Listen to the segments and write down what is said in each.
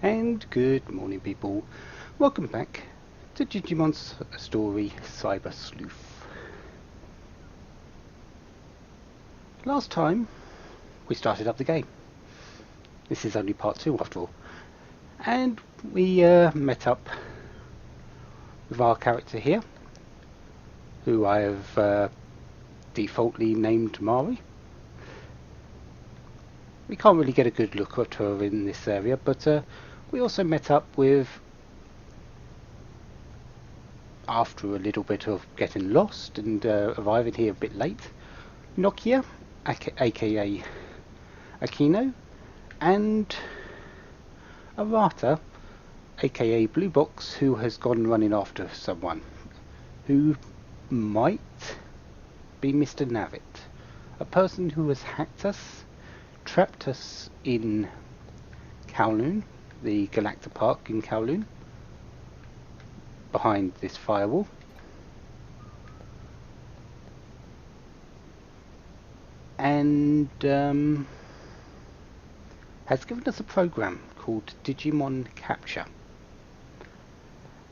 And good morning, people. Welcome back to Digimon's story, Cyber Sleuth. Last time, we started up the game. This is only part 2 after all. And we met up with our character here, who I have defaultly named Mari. We can't really get a good look at her in this area, but we also met up with, after a little bit of getting lost and arriving here a bit late, Nokia, aka Aquino, and Arata, aka Blue Box, who has gone running after someone who might be Mr. Navit, a person who has hacked us, trapped us in Kowloon, the Galacta Park in Kowloon, behind this firewall. And has given us a program called Digimon Capture.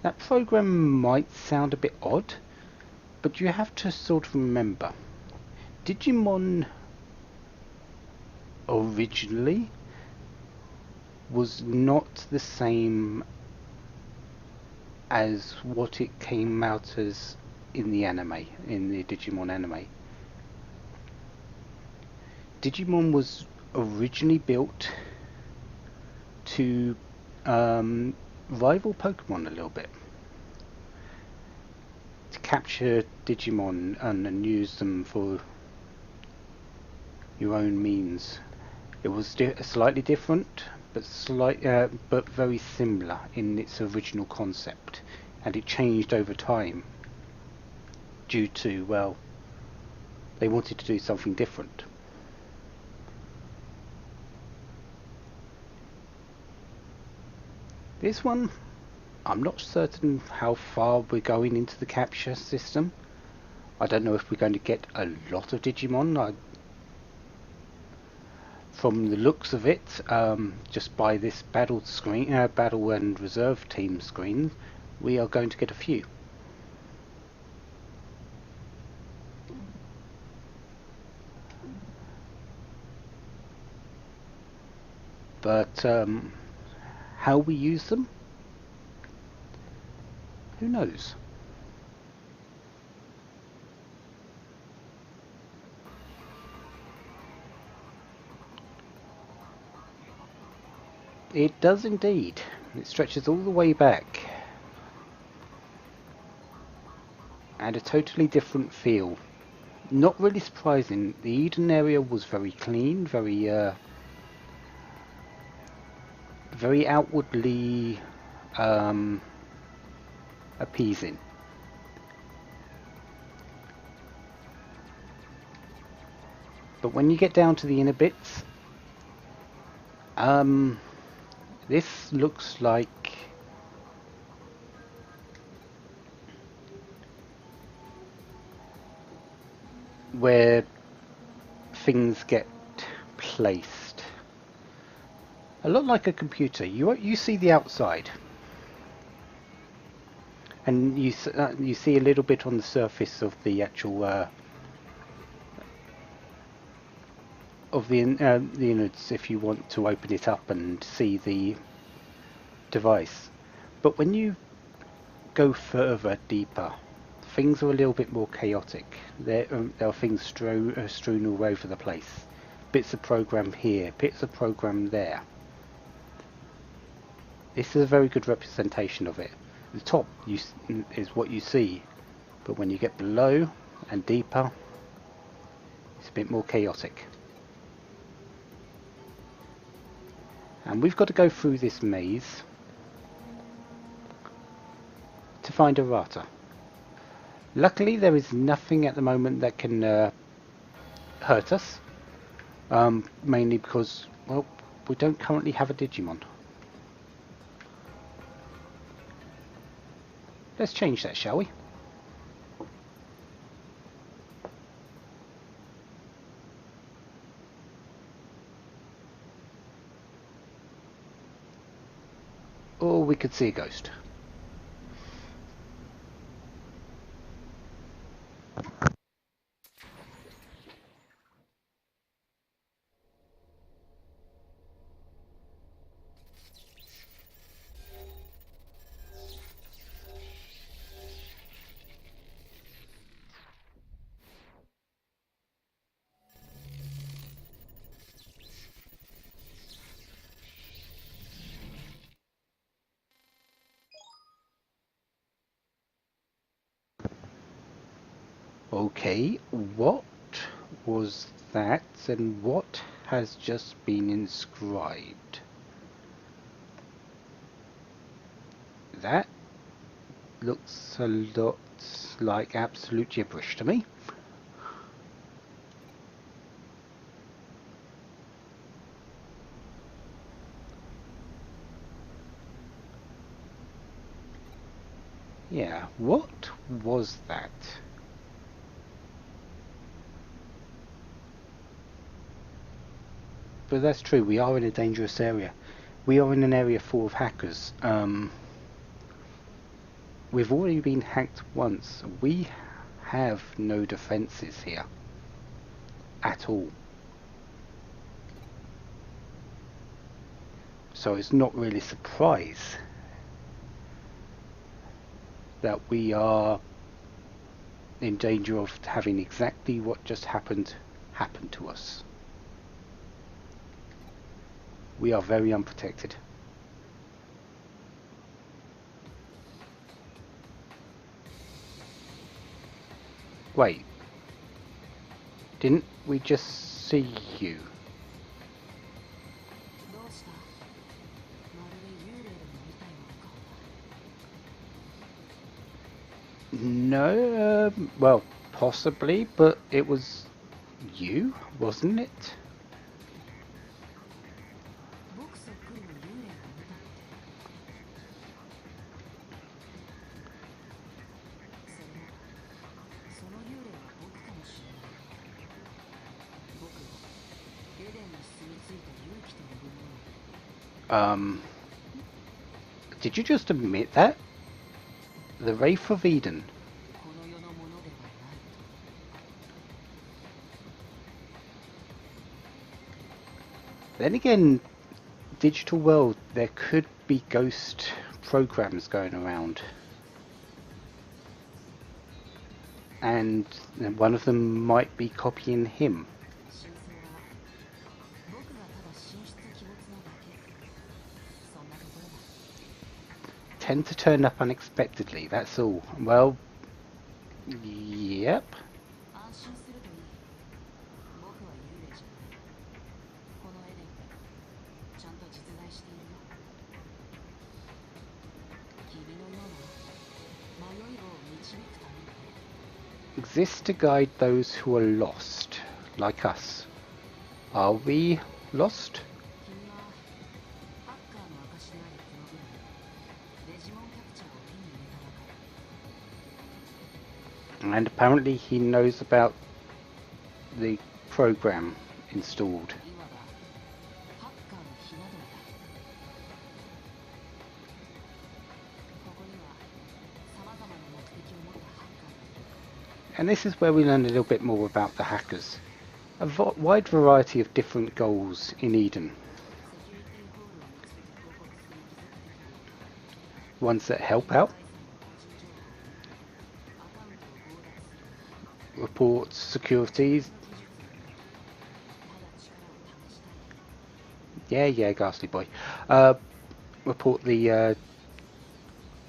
That program might sound a bit odd, but you have to sort of remember, Digimon originally was not the same as what it came out as in the anime, in the Digimon anime. Digimon was originally built to rival Pokemon a little bit, to capture Digimon and use them for your own means. It was slightly different, but very similar in its original concept, and it changed over time due to, well, they wanted to do something different. This one, I'm not certain how far we're going into the capture system. I don't know if we're going to get a lot of Digimon. From the looks of it, just by this battle and reserve team screen, we are going to get a few. But how we use them, who knows? It does indeed. It stretches all the way back. And a totally different feel. Not really surprising. The Eden area was very clean, very outwardly appeasing. But when you get down to the inner bits, this looks like where things get placed. A lot like a computer. You see the outside, and you see a little bit on the surface of the actual of the innards if you want to open it up and see the device. But when you go further deeper, things are a little bit more chaotic. There are things strewn all over the place. Bits of program here, bits of program there. This is a very good representation of it. The top is what you see, but when you get below and deeper, it's a bit more chaotic. And we've got to go through this maze to find Arata. Luckily, there is nothing at the moment that can hurt us, mainly because, well, we don't currently have a Digimon. Let's change that, shall we? or we could see a ghost. Okay, what was that, and what has just been inscribed? That looks a lot like absolute gibberish to me. Yeah, what was that? But that's true, we are in a dangerous area. We are in an area full of hackers. We've already been hacked once. We have no defences here. At all. So it's not really a surprise that we are in danger of having exactly what just happened happen to us. We are very unprotected. Wait, didn't we just see you? No, well, possibly, but it was you, wasn't it? Did you just admit that? The Wraith of Eden. Then again, digital world, there could be ghost programs going around. And one of them might be copying him. Tend to turn up unexpectedly, that's all. Well, yep. Exist to guide those who are lost, like us. Are we lost? And apparently he knows about the program installed. And this is where we learn a little bit more about the hackers. A wide variety of different goals in Eden. Ones that help out, report securities. Yeah, ghastly boy. Report the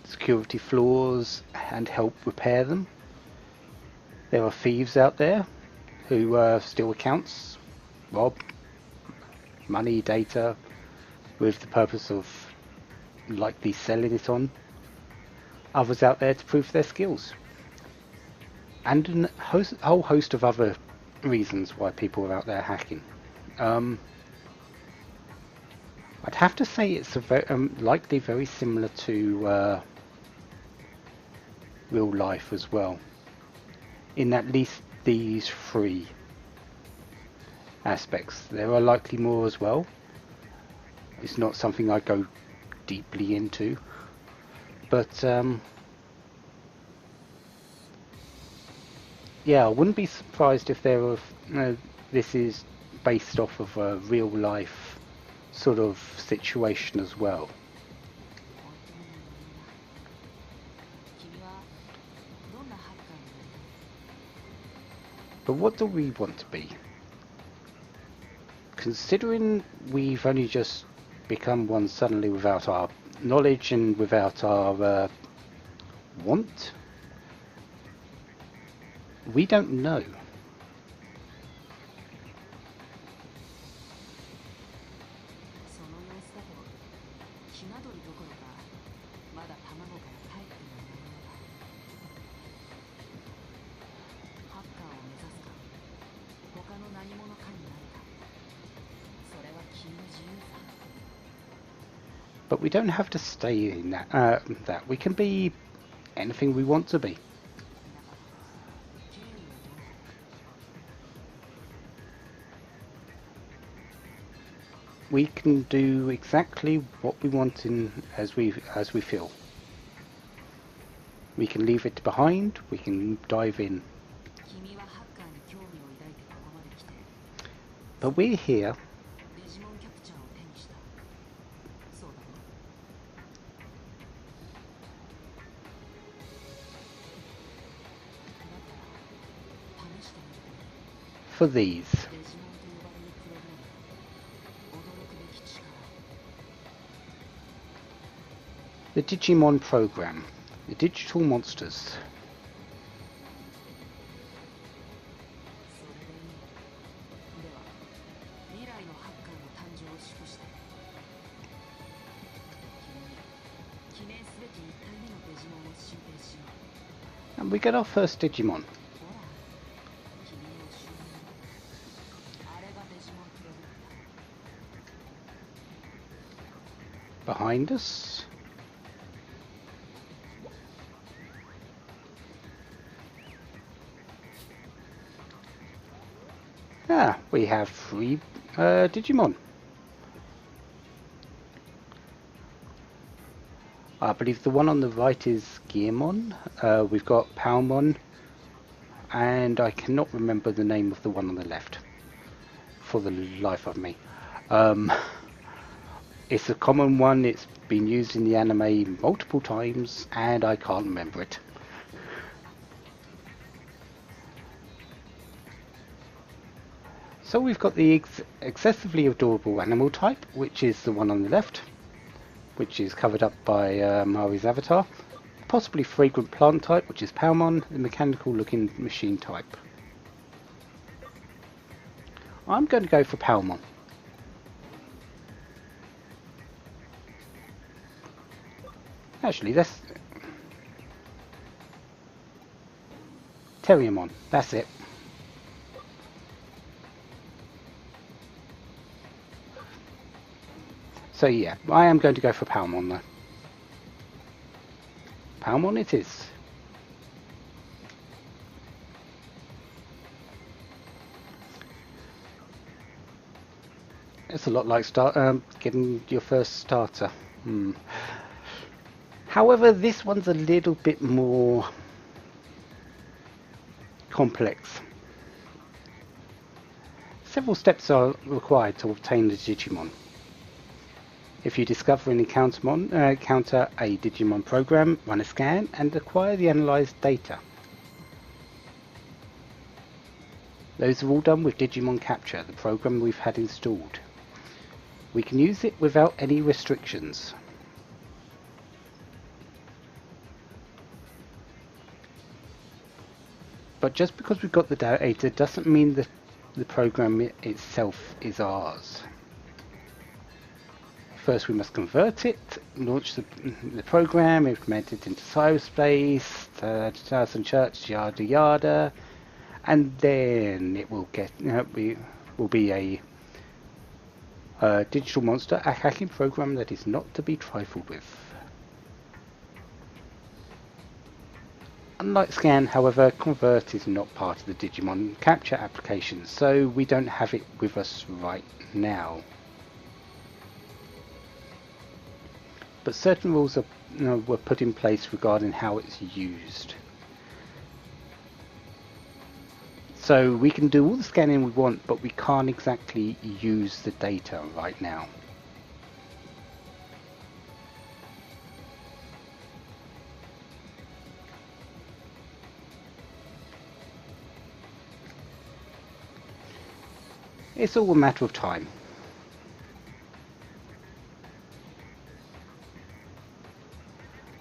security flaws and help repair them. There are thieves out there who steal accounts, rob, money, data, with the purpose of likely selling it on. Others out there to prove their skills. And a whole host of other reasons why people are out there hacking. I'd have to say it's likely very similar to real life as well, in at least these three aspects. There are likely more as well. It's not something I go deeply into. But yeah, I wouldn't be surprised if there were. This is based off of a real life sort of situation as well. But what do we want to be? Considering we've only just become one suddenly without our knowledge and without our want, we don't know. But we don't have to stay in that we can be anything we want to be. We can do exactly what we want as we feel. We can leave it behind, we can dive in. But we're here for these. The Digimon program, the digital monsters. And we get our first Digimon. Behind us. We have 3 Digimon. I believe the one on the right is Gearmon. We've got Palmon, and I cannot remember the name of the one on the left for the life of me. It's a common one, it's been used in the anime multiple times, and I can't remember it. So we've got the excessively adorable animal type, which is the one on the left, which is covered up by Mari's avatar. Possibly fragrant plant type, which is Palmon, the mechanical looking machine type. I'm going to go for Palmon. Actually, that's Terriermon, that's it. So yeah, I am going to go for Palmon though. Palmon it is. It's a lot like getting your first starter. However, this one's a little bit more complex. Several steps are required to obtain the Digimon. If you discover and encounter a Digimon program, run a scan and acquire the analysed data. Those are all done with Digimon Capture, the program we've had installed. We can use it without any restrictions. But just because we've got the data doesn't mean that the program itself is ours. First we must convert it, launch the program, implement it into cyberspace, and church, yada yada, and then it will get will be a digital monster, a hacking program that is not to be trifled with. Unlike Scan, however, Convert is not part of the Digimon Capture application, so we don't have it with us right now. but certain rules are, were put in place regarding how it's used. So we can do all the scanning we want, but we can't exactly use the data right now. It's all a matter of time.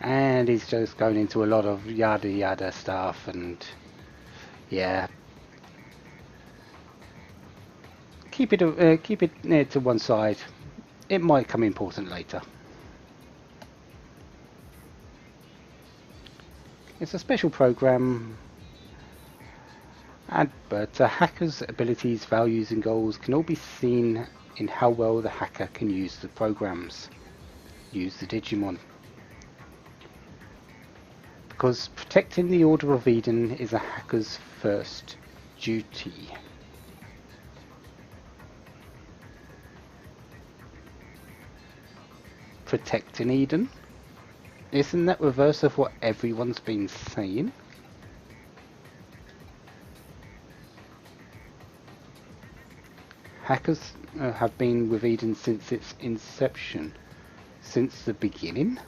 And he's just going into a lot of yada yada stuff, and yeah. Keep it to one side. It might come important later. It's a special program, but a hacker's abilities, values and goals can all be seen in how well the hacker can use the programs, use the Digimon. Because protecting the Order of Eden is a hacker's first duty. Protecting Eden? Isn't that reverse of what everyone's been saying? Hackers have been with Eden since its inception. Since the beginning?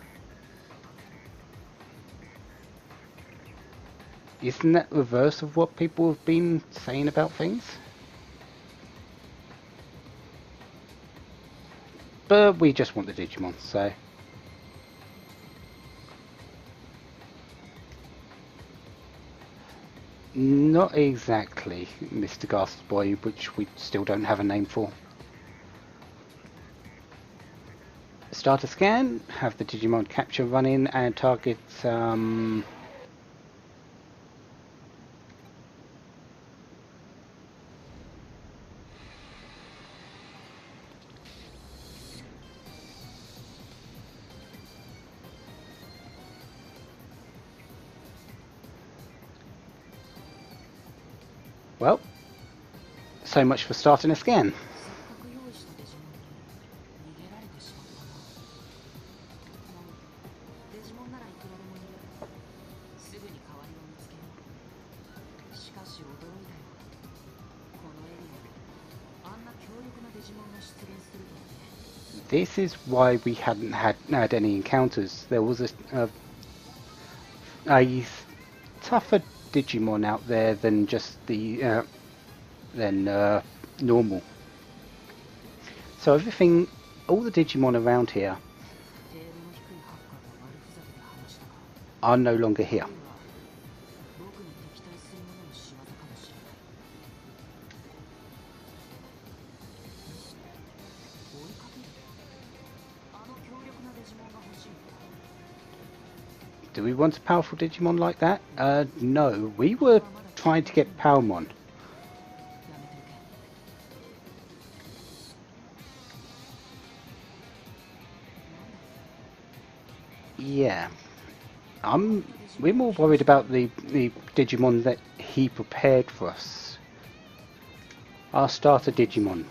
Isn't that reverse of what people have been saying about things? But we just want the Digimon, so... Not exactly, Mr. Ghastly Boy, which we still don't have a name for. Start a scan, have the Digimon capture running and target well, so much for starting a scan. This is why we hadn't had any encounters. There was a tougher Digimon out there than just the normal. So everything, all the Digimon around here are no longer here. Do we want a powerful Digimon like that? No, we were trying to get Palmon. Yeah. We're more worried about the Digimon that he prepared for us. Our starter Digimon.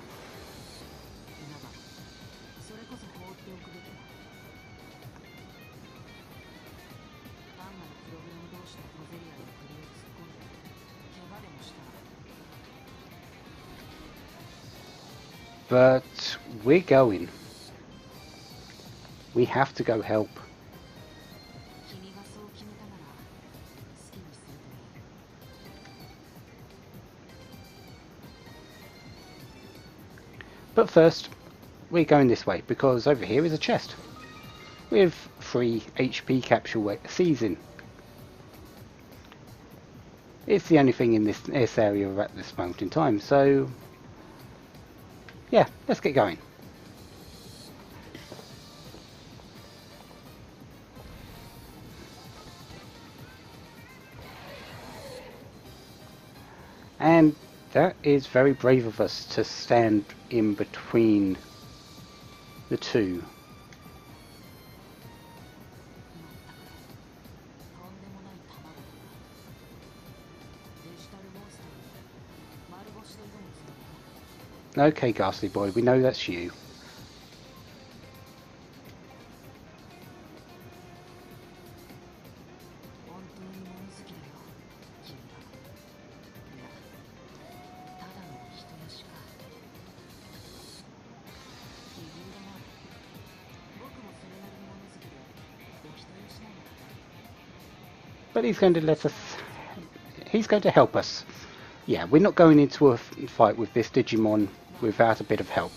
But we're going. We have to go help. But first, we're going this way, because over here is a chest with 3 HP capsule season. It's the only thing in this area at this moment in time, so yeah, let's get going. And that is very brave of us to stand in between the two. Okay, Ghastly Boy, we know that's you. But he's going to let us... He's going to help us. Yeah, we're not going into a fight with this Digimon without a bit of help.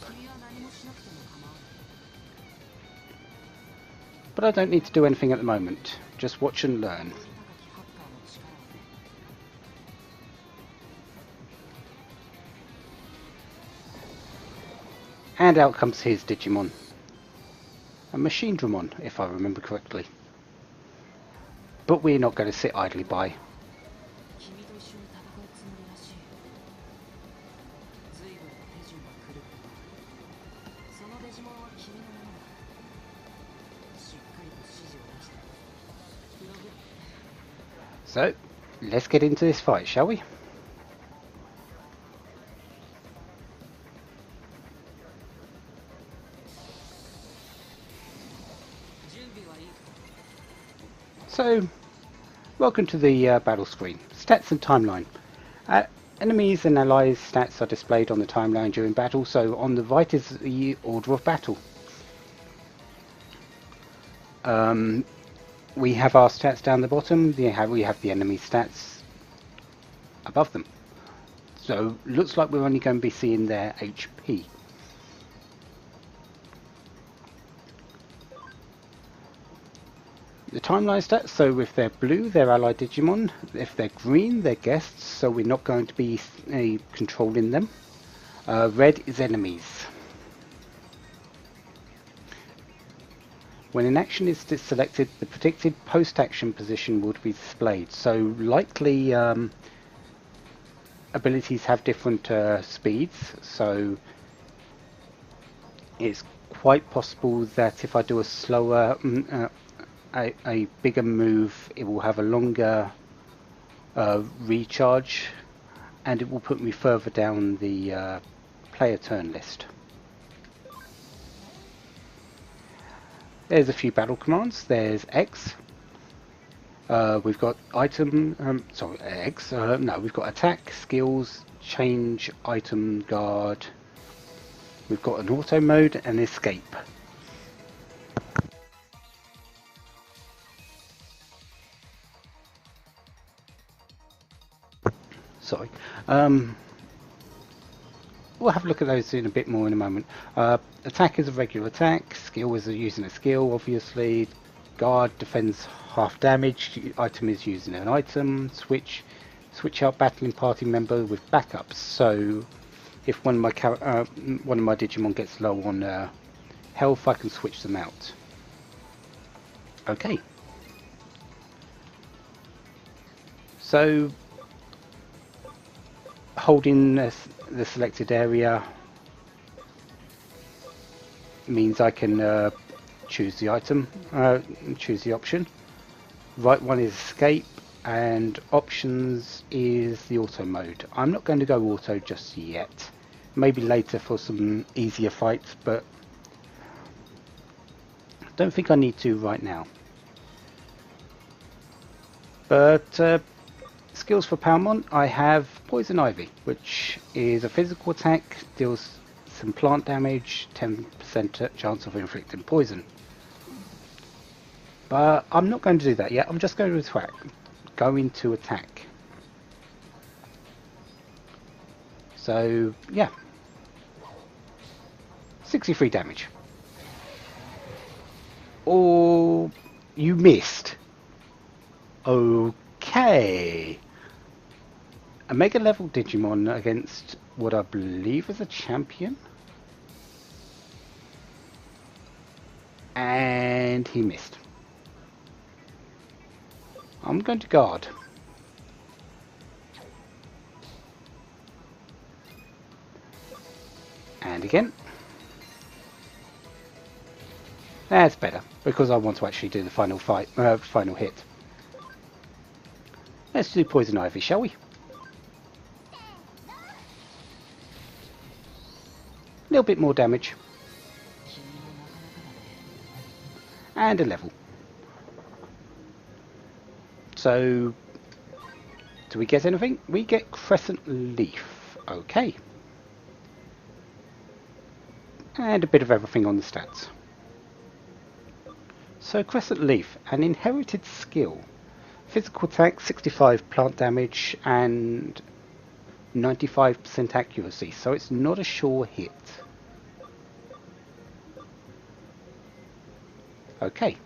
But I don't need to do anything at the moment. Just watch and learn. And out comes his Digimon. A Machine Dramon, if I remember correctly. But we're not going to sit idly by. So, let's get into this fight, shall we? So, welcome to the battle screen. Stats and timeline. Enemies and allies' stats are displayed on the timeline during battle, so on the right is the order of battle. We have our stats down the bottom, we have the enemy stats above them. So, looks like we're only going to be seeing their HP. The timeline stats, so if they're blue, they're allied Digimon. If they're green, they're guests, so we're not going to be controlling them. Red is enemies. When an action is selected, the predicted post-action position would be displayed. So likely abilities have different speeds, so it's quite possible that if I do a slower a bigger move, it will have a longer recharge, and it will put me further down the player turn list. There's a few battle commands. There's X. We've got item, X. No, we've got attack, skills, change, item, guard. We've got an auto mode and escape. Sorry. We'll have a look at those in a bit more in a moment. Attack is a regular attack. Skill is using a skill, obviously. Guard defends half damage. Item is using an item. Switch out battling party member with backups. So, if one of my Digimon gets low on health, I can switch them out. Okay. So, holding the selected area means I can choose the item, choose the option. Right one is escape, and options is the auto mode. I'm not going to go auto just yet. Maybe later for some easier fights, but I don't think I need to right now. But skills for Palmon, I have Poison Ivy, which is a physical attack, deals some plant damage, 10% chance of inflicting poison. But I'm not going to do that yet, I'm just going to attack. Going to attack. So, yeah. 63 damage. Oh, you missed. Okay. A Mega level Digimon against what I believe is a champion. And he missed. I'm going to guard. And again. That's better, because I want to actually do the final fight, final hit. Let's do Poison Ivy, shall we? A little bit more damage. And a level. So, do we get anything? We get Crescent Leaf. Okay. And a bit of everything on the stats. So Crescent Leaf, an inherited skill. Physical attack, 65 plant damage, and 95% accuracy, so it's not a sure hit. Okay.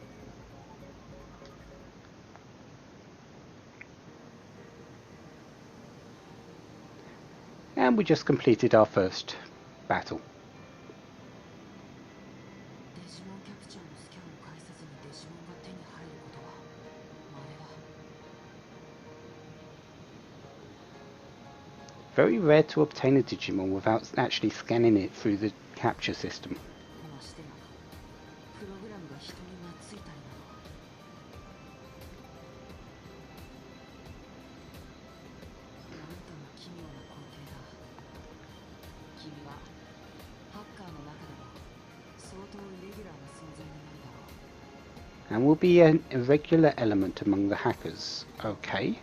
And we just completed our first battle. Very rare to obtain a Digimon without actually scanning it through the capture system. And will be an irregular element among the hackers. Okay.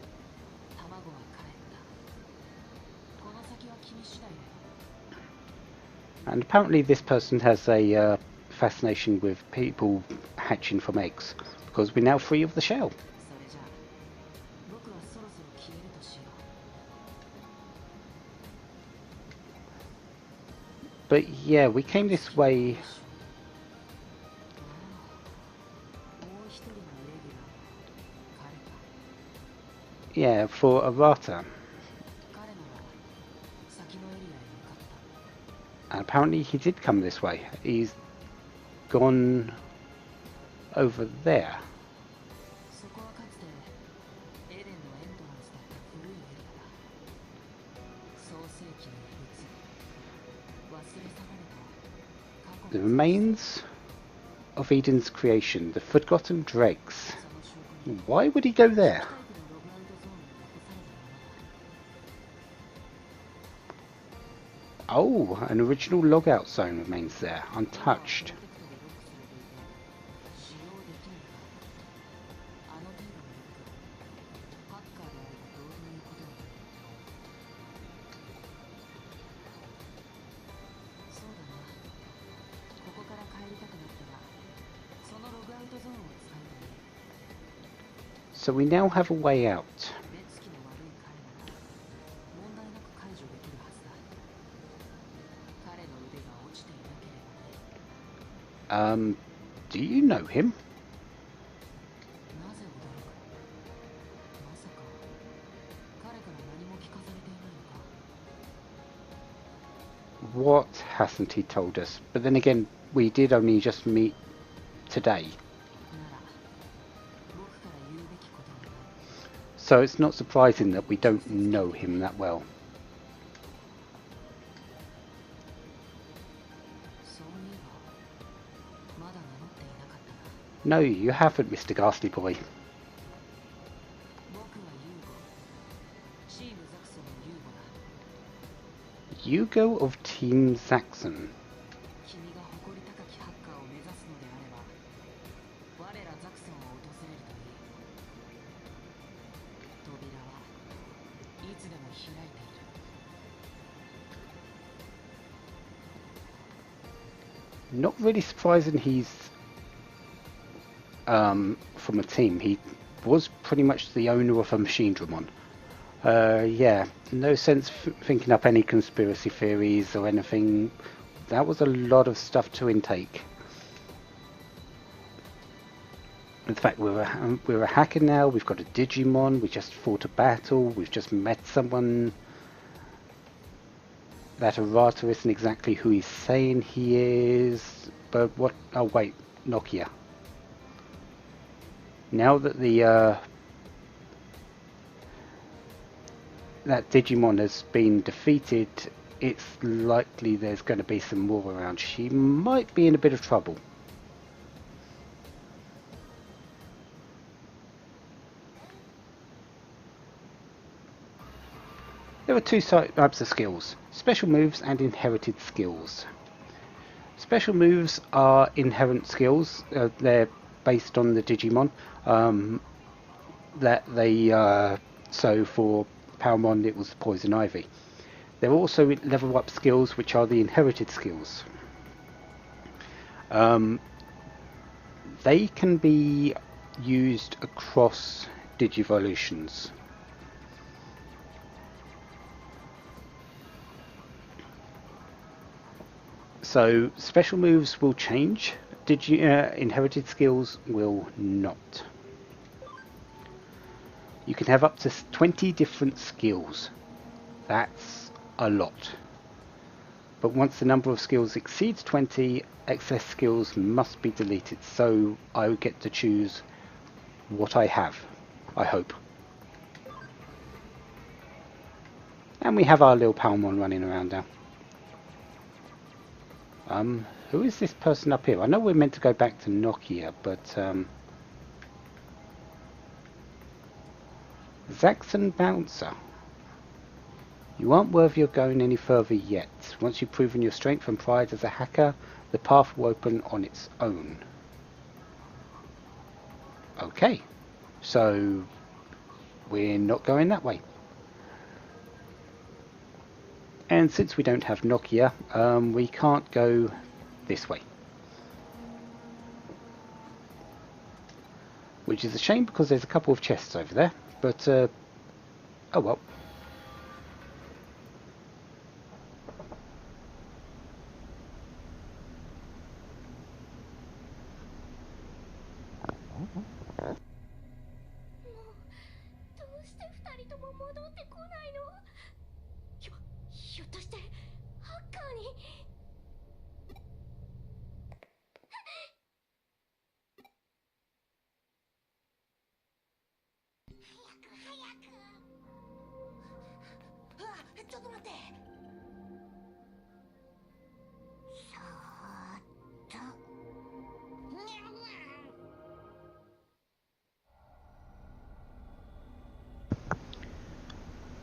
And apparently this person has a fascination with people hatching from eggs, because we're now free of the shell. But yeah, we came this way. Yeah, for Arata. And apparently he did come this way. He's gone over there. The remains of Eden's creation, the forgotten dregs. Why would he go there? Oh, an original logout zone remains there, untouched. So we now have a way out. Do you know him? What hasn't he told us? But then again, we did only just meet today. So it's not surprising that we don't know him that well. No, you haven't, Mr. Ghastly Boy. Hugo of Team Zaxxon. Not really surprising he's from a team. He was pretty much the owner of a machine Dramon. Yeah, no sense thinking up any conspiracy theories or anything. That was a lot of stuff to intake. In fact, we're a hacker now. We've got a Digimon. We just fought a battle. We've just met someone. That Arata isn't exactly who he's saying he is. But what? Oh wait, Nokia. Now that that Digimon has been defeated, it's likely there's going to be some more around. She might be in a bit of trouble. There are two types of skills: special moves and inherited skills. Special moves are inherent skills. They're based on the Digimon. That they so for Palmon it was Poison Ivy. There are also level up skills which are the inherited skills. They can be used across Digivolutions. So special moves will change, inherited skills will not. You can have up to 20 different skills. That's a lot. But once the number of skills exceeds 20, excess skills must be deleted. So I would get to choose what I have, I hope. And we have our little Palmon running around now. Who is this person up here? I know we're meant to go back to Nokia, but Zaxxon Bouncer. You aren't worthy of going any further yet. Once you've proven your strength and pride as a hacker, the path will open on its own. Okay, so we're not going that way. And since we don't have Nokia, we can't go this way. Which is a shame because there's a couple of chests over there, but oh well.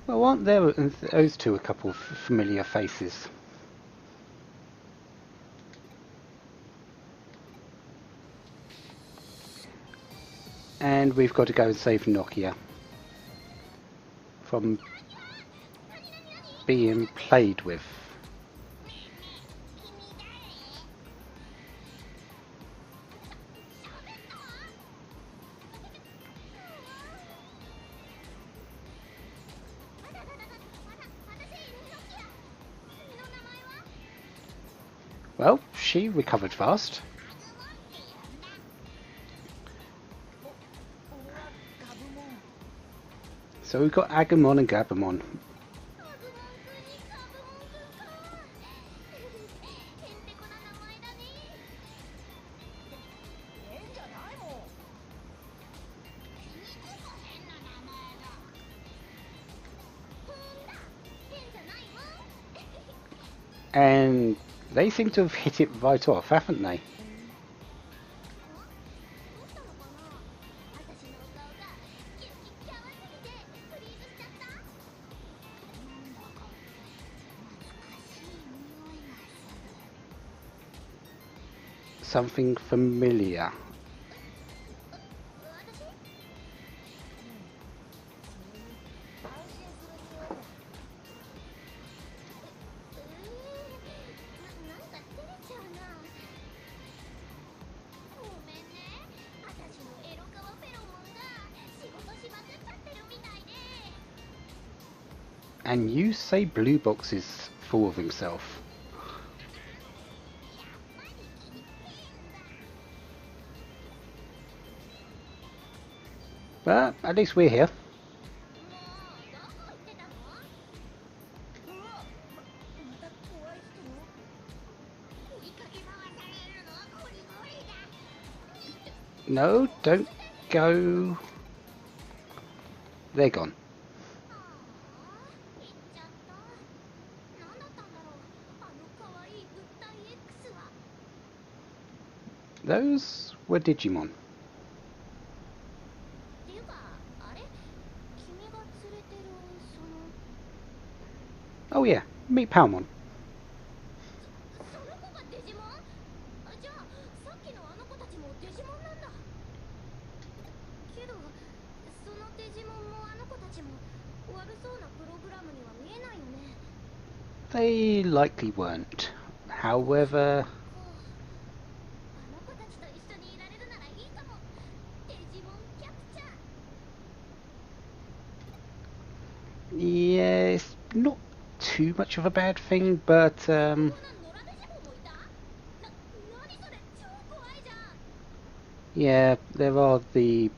Well, aren't there those two a couple of familiar faces? And we've got to go and save Nokia from being played with. Well, she recovered fast. So we've got Agumon and Gabumon. And they seem to have hit it right off, haven't they? Something familiar. And you say Blue Box is full of himself. But at least we're here. No, don't go. They're gone. Those were Digimon. Oh yeah, meet Palmon. They likely weren't. However, Yeah, it's not too much of a bad thing, but yeah, there are the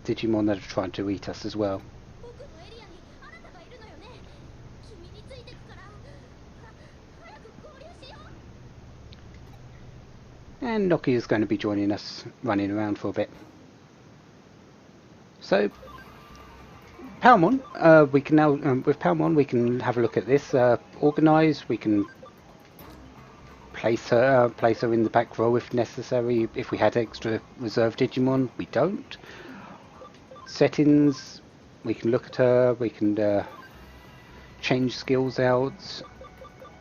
Digimon that are trying to eat us as well. And Nokia is going to be joining us, running around for a bit. So, Palmon, we can now, with Palmon, we can have a look at this. Organise, we can place her in the back row if necessary. If we had extra reserve Digimon, we don't. Settings, we can look at her, we can change skills out,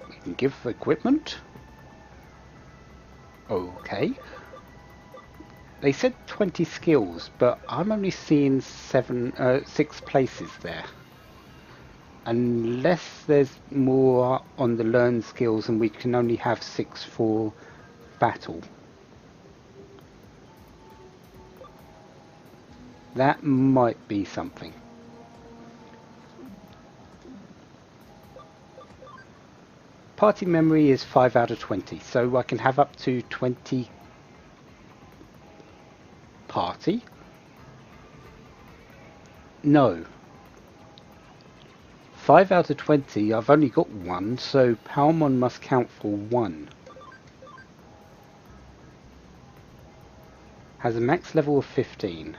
we can give equipment. Okay. They said 20 skills, but I'm only seeing 6 places there. Unless there's more on the learn skills and we can only have 6 for battle. That might be something. Party memory is 5 out of 20, so I can have up to 20 party. No. 5 out of 20, I've only got 1, so Palmon must count for 1. Has a max level of 15.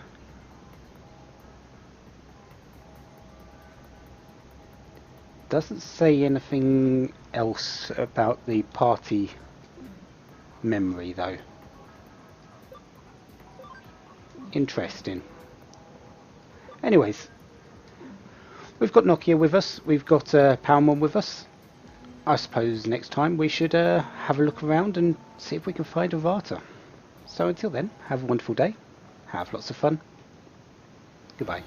Doesn't say anything else about the party memory though. Interesting. Anyways, we've got Nokia with us, we've got Palmon with us. I suppose next time we should have a look around and see if we can find a Vata. So until then, have a wonderful day, have lots of fun, goodbye.